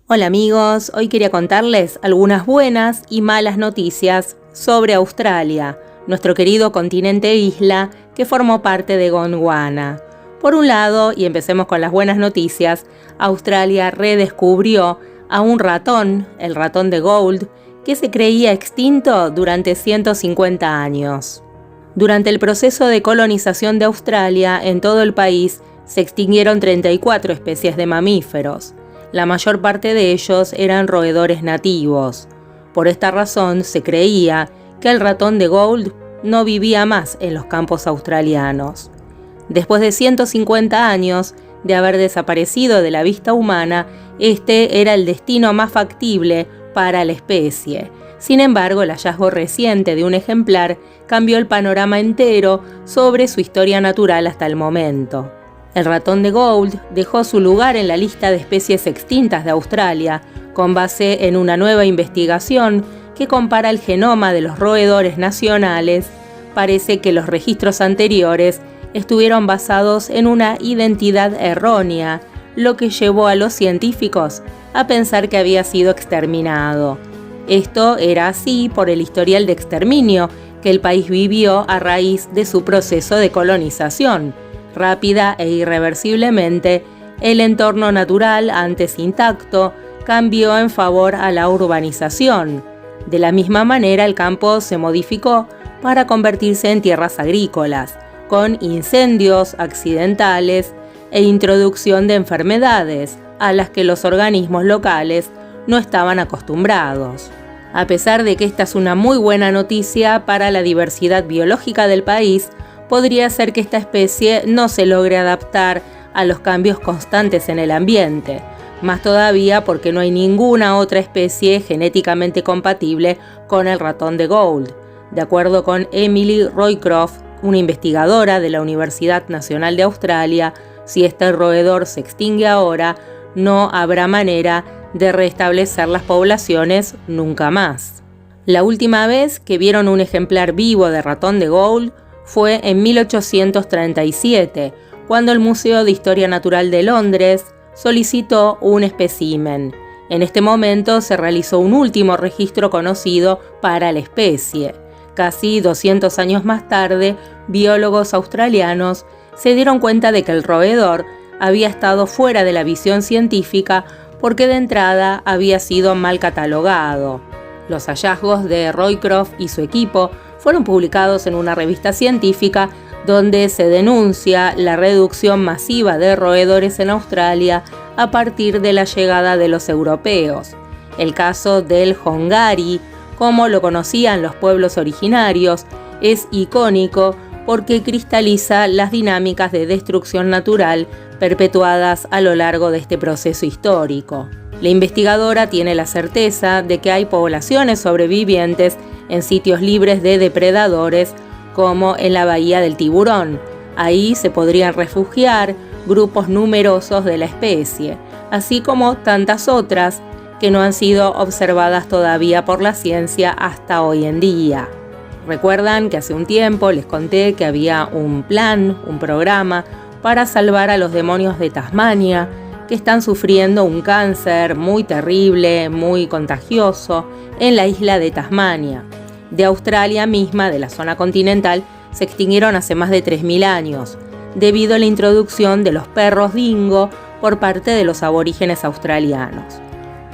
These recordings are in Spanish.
Hola amigos, hoy quería contarles algunas buenas y malas noticias sobre Australia, nuestro querido continente isla que formó parte de Gondwana. Por un lado, y empecemos con las buenas noticias, Australia redescubrió a un ratón, el ratón de Gould, que se creía extinto durante 150 años. Durante el proceso de colonización de Australia, en todo el país se extinguieron 34 especies de mamíferos. La mayor parte de ellos eran roedores nativos. Por esta razón se creía que el ratón de Gould no vivía más en los campos australianos. Después de 150 años de haber desaparecido de la vista humana, este era el destino más factible para la especie. Sin embargo, el hallazgo reciente de un ejemplar cambió el panorama entero sobre su historia natural hasta el momento. El ratón de Gould dejó su lugar en la lista de especies extintas de Australia, con base en una nueva investigación que compara el genoma de los roedores nacionales. Parece que los registros anteriores estuvieron basados en una identidad errónea, lo que llevó a los científicos a pensar que había sido exterminado. Esto era así por el historial de exterminio que el país vivió a raíz de su proceso de colonización. Rápida e irreversiblemente, el entorno natural, antes intacto, cambió en favor a la urbanización. De la misma manera, el campo se modificó para convertirse en tierras agrícolas, con incendios accidentales e introducción de enfermedades a las que los organismos locales no estaban acostumbrados. A pesar de que esta es una muy buena noticia para la diversidad biológica del país, podría ser que esta especie no se logre adaptar a los cambios constantes en el ambiente, más todavía porque no hay ninguna otra especie genéticamente compatible con el ratón de Gould. De acuerdo con Emily Roycroft, una investigadora de la Universidad Nacional de Australia, si este roedor se extingue ahora, no habrá manera de restablecer las poblaciones nunca más. La última vez que vieron un ejemplar vivo de ratón de Gould fue en 1837, cuando el Museo de Historia Natural de Londres solicitó un espécimen. En este momento se realizó un último registro conocido para la especie. Casi 200 años más tarde, biólogos australianos se dieron cuenta de que el roedor había estado fuera de la visión científica porque de entrada había sido mal catalogado. Los hallazgos de Roycroft y su equipo fueron publicados en una revista científica donde se denuncia la reducción masiva de roedores en Australia a partir de la llegada de los europeos. El caso del Hongari, como lo conocían los pueblos originarios, es icónico porque cristaliza las dinámicas de destrucción natural perpetuadas a lo largo de este proceso histórico. La investigadora tiene la certeza de que hay poblaciones sobrevivientes en sitios libres de depredadores, como en la Bahía del Tiburón. Ahí se podrían refugiar grupos numerosos de la especie, así como tantas otras que no han sido observadas todavía por la ciencia hasta hoy en día. Recuerdan que hace un tiempo les conté que había un programa para salvar a los demonios de Tasmania, que están sufriendo un cáncer muy terrible, muy contagioso, en la isla de Tasmania. De Australia misma, de la zona continental, se extinguieron hace más de 3.000 años, debido a la introducción de los perros dingo por parte de los aborígenes australianos.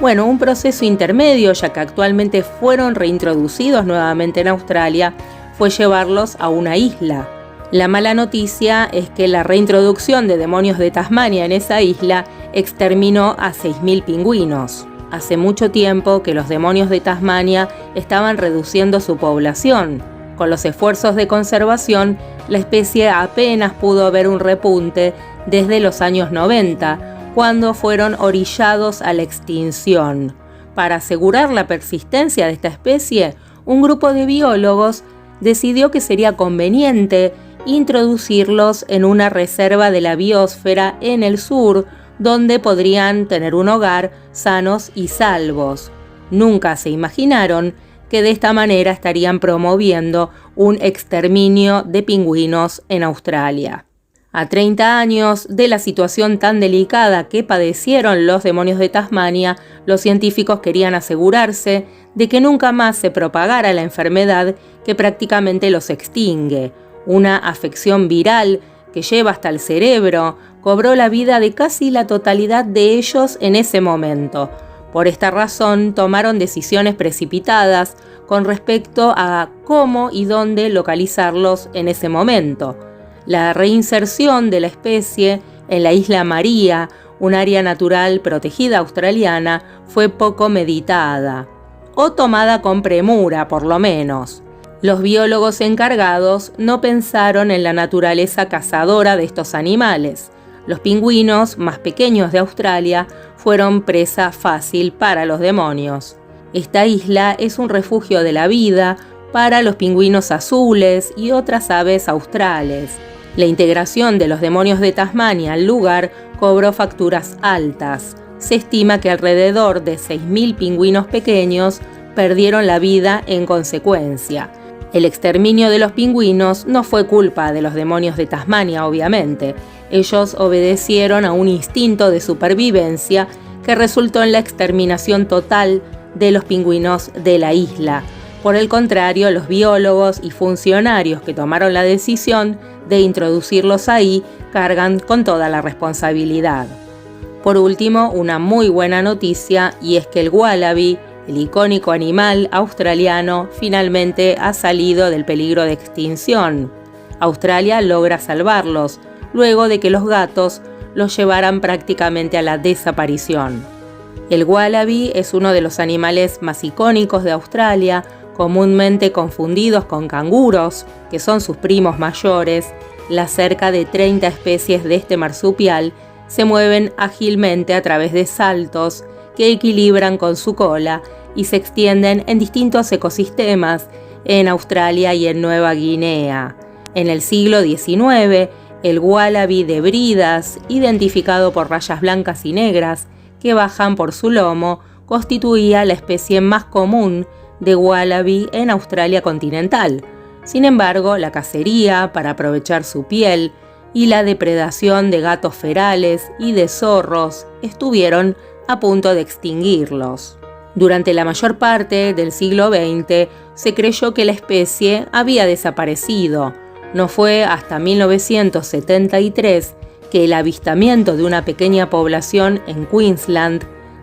Bueno, un proceso intermedio, ya que actualmente fueron reintroducidos nuevamente en Australia, fue llevarlos a una isla. La mala noticia es que la reintroducción de demonios de Tasmania en esa isla exterminó a 6.000 pingüinos. Hace mucho tiempo que los demonios de Tasmania estaban reduciendo su población. Con los esfuerzos de conservación, la especie apenas pudo ver un repunte desde los años 90, cuando fueron orillados a la extinción. Para asegurar la persistencia de esta especie, un grupo de biólogos decidió que sería conveniente introducirlos en una reserva de la biosfera en el sur, donde podrían tener un hogar sanos y salvos. Nunca se imaginaron que de esta manera estarían promoviendo un exterminio de pingüinos en Australia. A 30 años de la situación tan delicada que padecieron los demonios de Tasmania, los científicos querían asegurarse de que nunca más se propagara la enfermedad que prácticamente los extingue. Una afección viral que lleva hasta el cerebro cobró la vida de casi la totalidad de ellos en ese momento. Por esta razón, tomaron decisiones precipitadas con respecto a cómo y dónde localizarlos en ese momento. La reinserción de la especie en la isla María, un área natural protegida australiana, fue poco meditada, o tomada con premura por lo menos. Los biólogos encargados no pensaron en la naturaleza cazadora de estos animales. Los pingüinos más pequeños de Australia fueron presa fácil para los demonios. Esta isla es un refugio de la vida para los pingüinos azules y otras aves australes. La integración de los demonios de Tasmania al lugar cobró facturas altas. Se estima que alrededor de 6.000 pingüinos pequeños perdieron la vida en consecuencia. El exterminio de los pingüinos no fue culpa de los demonios de Tasmania, obviamente. Ellos obedecieron a un instinto de supervivencia que resultó en la exterminación total de los pingüinos de la isla. Por el contrario, los biólogos y funcionarios que tomaron la decisión de introducirlos ahí cargan con toda la responsabilidad. Por último, una muy buena noticia, y es que el wallaby, el icónico animal australiano, finalmente ha salido del peligro de extinción. Australia logra salvarlos, luego de que los gatos los llevaran prácticamente a la desaparición. El wallaby es uno de los animales más icónicos de Australia, comúnmente confundidos con canguros, que son sus primos mayores. Las cerca de 30 especies de este marsupial se mueven ágilmente a través de saltos que equilibran con su cola y se extienden en distintos ecosistemas en Australia y en Nueva Guinea. En el siglo XIX, el wallaby de bridas, identificado por rayas blancas y negras que bajan por su lomo, constituía la especie más común de wallaby en Australia continental. Sin embargo, la cacería para aprovechar su piel y la depredación de gatos ferales y de zorros estuvieron a punto de extinguirlos. Durante la mayor parte del siglo XX se creyó que la especie había desaparecido. No fue hasta 1973 que el avistamiento de una pequeña población en Queensland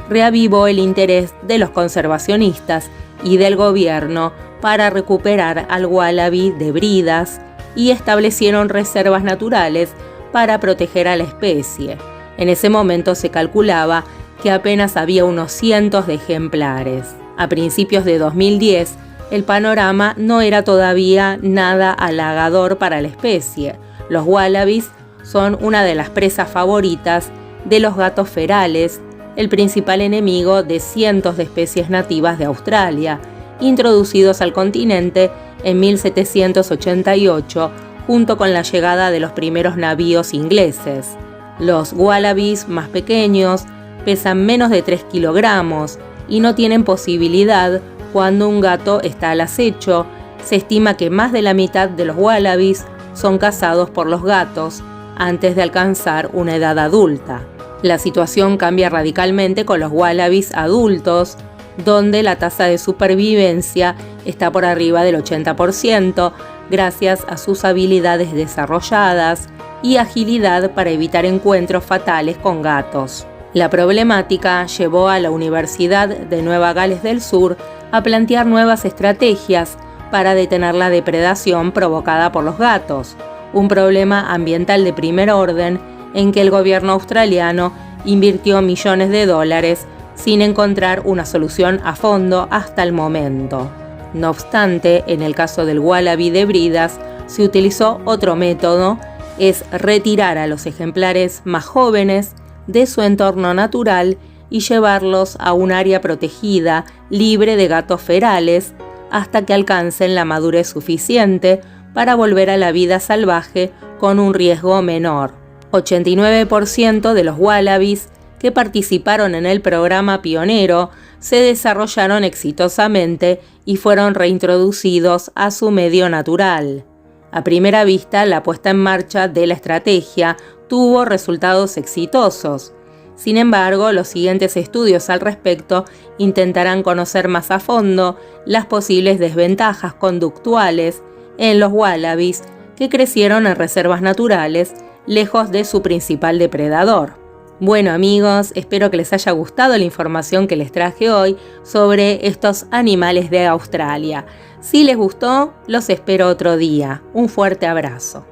reavivó el interés de los conservacionistas y del gobierno para recuperar al wallaby de bridas y establecieron reservas naturales para proteger a la especie. En ese momento se calculaba que apenas había unos cientos de ejemplares. A principios de 2010, el panorama no era todavía nada halagador para la especie. Los wallabies son una de las presas favoritas de los gatos ferales, el principal enemigo de cientos de especies nativas de Australia, introducidos al continente en 1788, junto con la llegada de los primeros navíos ingleses. Los wallabies más pequeños pesan menos de 3 kilogramos y no tienen posibilidad cuando un gato está al acecho. Se estima que más de la mitad de los wallabies son cazados por los gatos antes de alcanzar una edad adulta. La situación cambia radicalmente con los wallabies adultos, donde la tasa de supervivencia está por arriba del 80%, gracias a sus habilidades desarrolladas y agilidad para evitar encuentros fatales con gatos. La problemática llevó a la Universidad de Nueva Gales del Sur a plantear nuevas estrategias para detener la depredación provocada por los gatos, un problema ambiental de primer orden en que el gobierno australiano invirtió millones de dólares sin encontrar una solución a fondo hasta el momento. No obstante, en el caso del wallaby de bridas, se utilizó otro método, es retirar a los ejemplares más jóvenes de su entorno natural y llevarlos a un área protegida, libre de gatos ferales, hasta que alcancen la madurez suficiente para volver a la vida salvaje con un riesgo menor. 89% de los wallabies que participaron en el programa pionero se desarrollaron exitosamente y fueron reintroducidos a su medio natural. A primera vista, la puesta en marcha de la estrategia tuvo resultados exitosos. Sin embargo, los siguientes estudios al respecto intentarán conocer más a fondo las posibles desventajas conductuales en los wallabies que crecieron en reservas naturales, lejos de su principal depredador. Bueno amigos, espero que les haya gustado la información que les traje hoy sobre estos animales de Australia. Si les gustó, los espero otro día. Un fuerte abrazo.